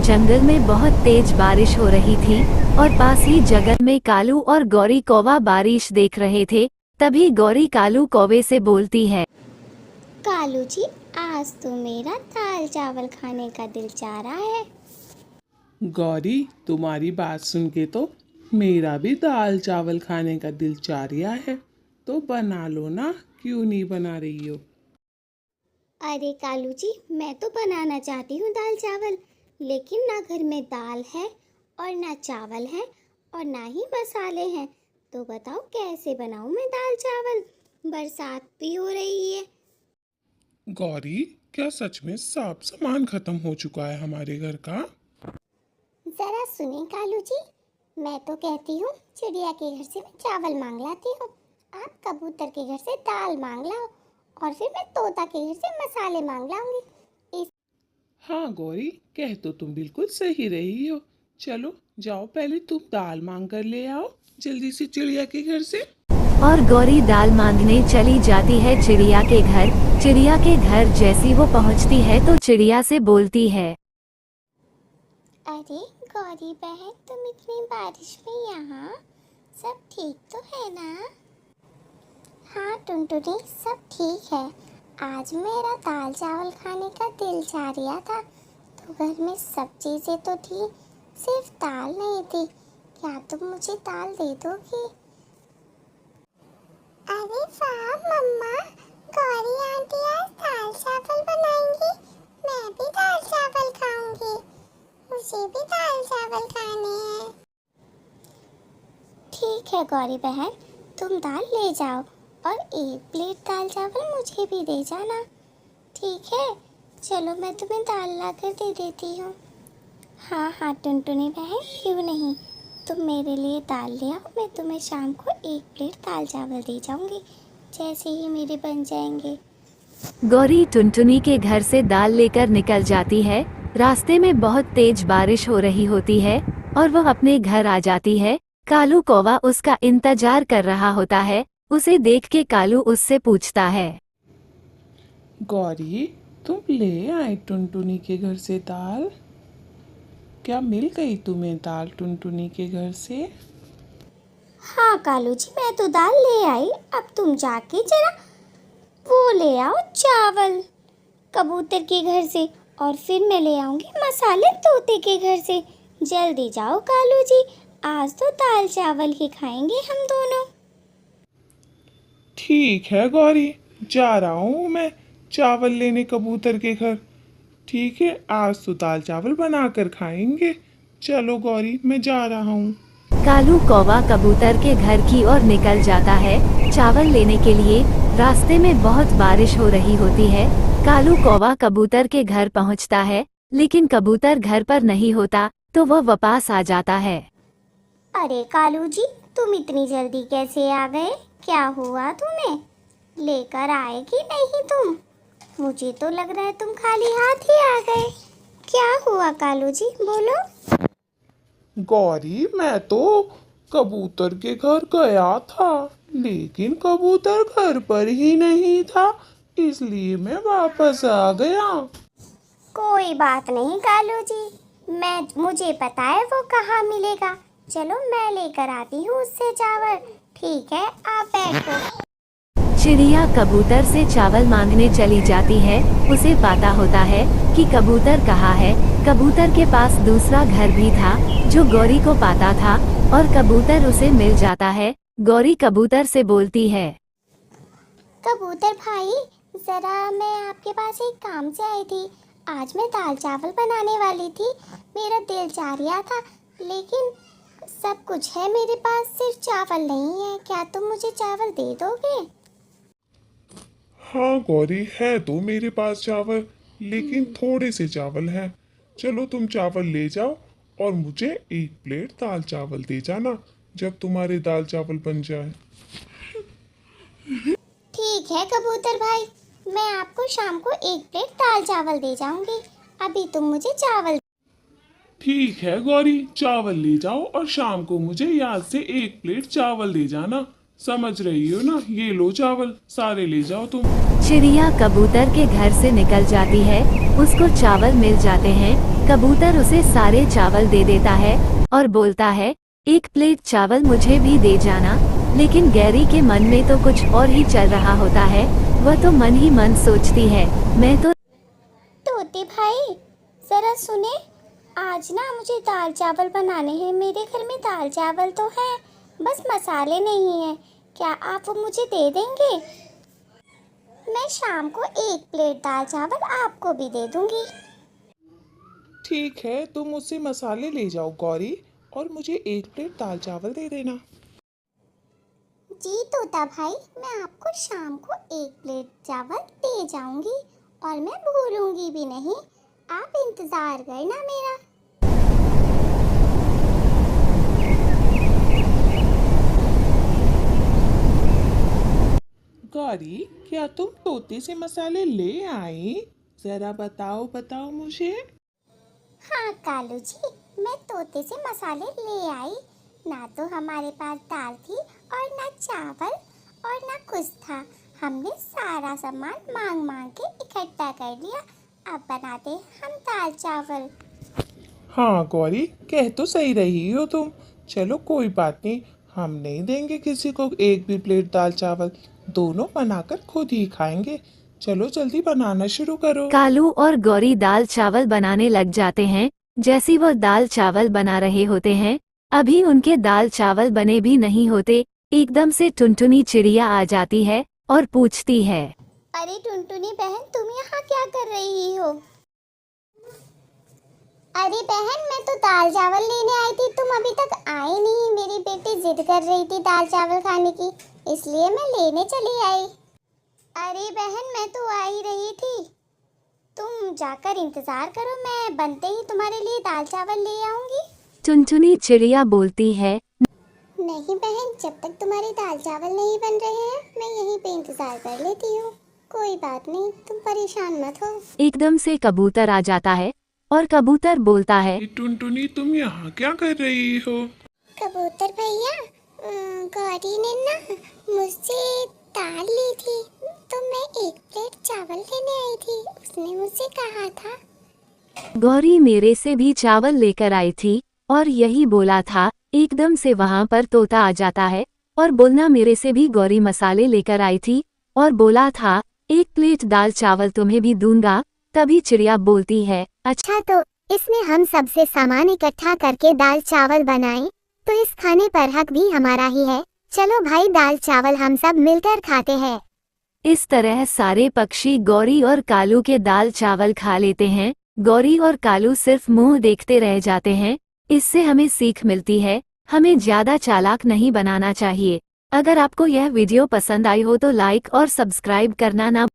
जंगल में बहुत तेज बारिश हो रही थी और पास ही जंगल में कालू और गौरी कौवा बारिश देख रहे थे। तभी गौरी कालू कौवे से बोलती है, कालू जी, आज तो मेरा दाल चावल खाने का दिल चाह रहा है। गौरी, तुम्हारी बात सुन के तो मेरा भी दाल चावल खाने का दिल चाह रहा है। तो बना लो ना, क्यों नहीं बना रही हो? अरे कालू जी, मैं तो बनाना चाहती हूँ दाल चावल, लेकिन ना घर में दाल है और ना चावल है और ना ही मसाले हैं। तो बताओ कैसे बनाऊँ मैं दाल चावल? बरसात भी हो रही है। गौरी, क्या सच में सब सामान खत्म हो चुका है हमारे घर का? ज़रा सुनिए कालू जी, मैं तो कहती हूँ चिड़िया के घर से मैं चावल मांग लाती हूँ, आप कबूतर के घर से दाल मांग लाओ और फिर मैं तोता के घर से मसाले मांग लाऊंगी। हाँ गौरी, कह तो तुम बिल्कुल सही रही हो। चलो जाओ, पहले तुम दाल मांग कर ले आओ जल्दी से चिड़िया के घर से। और गौरी दाल मांगने चली जाती है चिड़िया के घर। चिड़िया के घर जैसी वो पहुंचती है तो चिड़िया से बोलती है, अरे गौरी बहन, तुम इतनी बारिश में यहाँ, सब ठीक तो है ना? हाँ टुनटुनी, सब ठीक है। आज मेरा दाल चावल खाने का दिल चाह रहा था, तो घर में सब चीज़ें तो थी, सिर्फ दाल नहीं थी। क्या तुम मुझे दाल दे दोगी? अरे वाह मम्मा, गौरी आंटी आज दाल चावल बनाएंगी। मैं भी दाल चावल खाऊंगी, मुझे भी दाल चावल खाने हैं। ठीक है गौरी बहन, तुम दाल ले जाओ और एक प्लेट दाल चावल मुझे भी दे जाना। ठीक है, चलो मैं तुम्हें दाल ला कर दे देती हूँ। हाँ हाँ टुनटुनी बहन, क्यों नहीं, तुम मेरे लिए दाल ले आओ, मैं तुम्हें शाम को एक प्लेट दाल चावल दे जाऊँगी जैसे ही मेरे बन जाएंगे। गौरी टुनटुनी के घर से दाल लेकर निकल जाती है। रास्ते में बहुत तेज बारिश हो रही होती है और वह अपने घर आ जाती है। कालू कौवा उसका इंतजार कर रहा होता है। उसे देख के कालू उससे पूछता है, गौरी, तुम ले आए टुनटुनी के घर से दाल? क्या मिल गई तुम्हें दाल टुनटुनी के घर से? हाँ कालू जी, मैं तो दाल ले आई। अब तुम जाके जरा वो ले आओ चावल कबूतर के घर से, और फिर मैं ले आऊँगी मसाले तोते के घर से। जल्दी जाओ कालू जी, आज तो दाल चावल ही खाएंगे हम दोनों। ठीक है गौरी, जा रहा हूँ मैं चावल लेने कबूतर के घर। ठीक है, आज तो दाल चावल बनाकर खाएंगे। चलो गौरी, मैं जा रहा हूँ। कालू कौवा कबूतर के घर की ओर निकल जाता है चावल लेने के लिए। रास्ते में बहुत बारिश हो रही होती है। कालू कौवा कबूतर के घर पहुंचता है, लेकिन कबूतर घर पर नहीं होता, तो वह वापस आ जाता है। अरे कालू जी, तुम इतनी जल्दी कैसे आ गए? क्या हुआ तुम्हें? लेकर आए कि नहीं तुम? मुझे तो लग रहा है तुम खाली हाथ ही आ गए। क्या हुआ कालू जी, बोलो। गौरी, मैं तो कबूतर के घर गया था, लेकिन कबूतर घर पर ही नहीं था, इसलिए मैं वापस आ गया। कोई बात नहीं कालू जी, मुझे पता है वो कहाँ मिलेगा। चलो मैं लेकर आती हूँ उससे चावल। ठीक है, आप बैठो। चिड़िया कबूतर से चावल मांगने चली जाती है। उसे पता होता है कि कबूतर कहाँ है। कबूतर के पास दूसरा घर भी था जो गौरी को पता था, और कबूतर उसे मिल जाता है। गौरी कबूतर से बोलती है, कबूतर भाई, जरा मैं आपके पास एक काम से आई थी। आज मैं दाल चावल बनाने वाली थी, मेरा दिल चाह रहा था, लेकिन सब कुछ है मेरे पास, सिर्फ चावल नहीं है। क्या तुम मुझे चावल दे दोगे? हाँ गौरी, है तो मेरे पास चावल, लेकिन थोड़े से चावल हैं। चलो तुम चावल ले जाओ और मुझे एक प्लेट दाल चावल दे जाना जब तुम्हारे दाल चावल बन जाए। ठीक है कबूतर भाई, मैं आपको शाम को एक प्लेट दाल चावल दे जाऊंगी। अभी तुम मुझे चावल। ठीक है गौरी, चावल ले जाओ और शाम को मुझे याद से एक प्लेट चावल दे जाना। समझ रही हो ना? ये लो चावल, सारे ले जाओ तुम। चिड़िया कबूतर के घर से निकल जाती है। उसको चावल मिल जाते हैं। कबूतर उसे सारे चावल दे देता है और बोलता है, एक प्लेट चावल मुझे भी दे जाना। लेकिन गौरी के मन में तो कुछ और ही चल रहा होता है। वह तो मन ही मन सोचती है, मैं तो तोते भाई जरा सुने, आज ना मुझे दाल चावल बनाने हैं। मेरे घर में दाल चावल तो है, बस मसाले नहीं है। क्या आप वो मुझे दे देंगे? मैं शाम को एक प्लेट दाल चावल आपको भी दे दूंगी। ठीक है, तुम मुझसे मसाले ले जाओ गौरी, और मुझे एक प्लेट दाल चावल दे देना। जी तोता भाई, मैं आपको शाम को एक प्लेट चावल दे जाऊंगी और मैं भूलूंगी भी नहीं। आप इंतजार करना मेरा। गौरी, क्या तुम तोते से मसाले ले आई? जरा बताओ बताओ मुझे। हाँ कालू जी, मैं तोते से मसाले ले आई। ना तो हमारे पास दाल थी और ना चावल और ना कुछ था। हमने सारा सामान मांग मांग के इकट्ठा कर लिया। अब बनाते हम दाल चावल। हाँ गौरी, कह तो सही रही हो तुम। चलो कोई बात नहीं, हम नहीं देंगे किसी को एक भी प्लेट दाल चावल। दोनों बनाकर खुद ही खाएंगे। चलो जल्दी बनाना शुरू करो। कालू और गौरी दाल चावल बनाने लग जाते हैं। जैसी वो दाल चावल बना रहे होते हैं, अभी उनके दाल चावल बने भी नहीं होते, एकदम से टुनटुनी चिड़िया आ जाती है और पूछती है, अरे टुनटुनी बहन, तुम यहाँ क्या कर रही हो? अरे बहन, मैं तो दाल चावल लेने आई थी, तुम अभी तक आए नहीं। मेरी बेटी जिद कर रही थी दाल चावल खाने की, इसलिए मैं लेने चली आई। अरे बहन, मैं तो आ ही रही थी, तुम जाकर इंतजार करो, मैं बनते ही तुम्हारे लिए दाल चावल ले आऊंगी। टुनटुनी चिड़िया बोलती है, नहीं बहन, जब तक तुम्हारे दाल चावल नहीं बन रहे हैं, मैं यहीं पे इंतजार कर लेती हूँ। कोई बात नहीं, तुम परेशान मत हो। एकदम से कबूतर आ जाता है और कबूतर बोलता है, टुनटुनी, तुम यहाँ क्या कर रही हो? कबूतर भैया, गौरी ने ना मुझसे दाल ली थी, तो मैं एक प्लेट चावल लेने आई थी। उसने मुझसे कहा था। गौरी मेरे से भी चावल लेकर आई थी और यही बोला था। एकदम से वहाँ पर तोता आ जाता है और बोलना, मेरे से भी गौरी मसाले लेकर आई थी और बोला था एक प्लेट दाल चावल तुम्हें भी दूंगा। तभी चिड़िया बोलती है, अच्छा, तो इसमें हम सबसे सामान इकट्ठा करके दाल चावल बनाएं, तो इस खाने पर हक भी हमारा ही है। चलो भाई, दाल चावल हम सब मिलकर खाते हैं। इस तरह सारे पक्षी गौरी और कालू के दाल चावल खा लेते हैं। गौरी और कालू सिर्फ मुंह देखते रह जाते हैं। इससे हमें सीख मिलती है, हमें ज्यादा चालाक नहीं बनाना चाहिए। अगर आपको यह वीडियो पसंद आई हो तो लाइक और सब्सक्राइब करना ना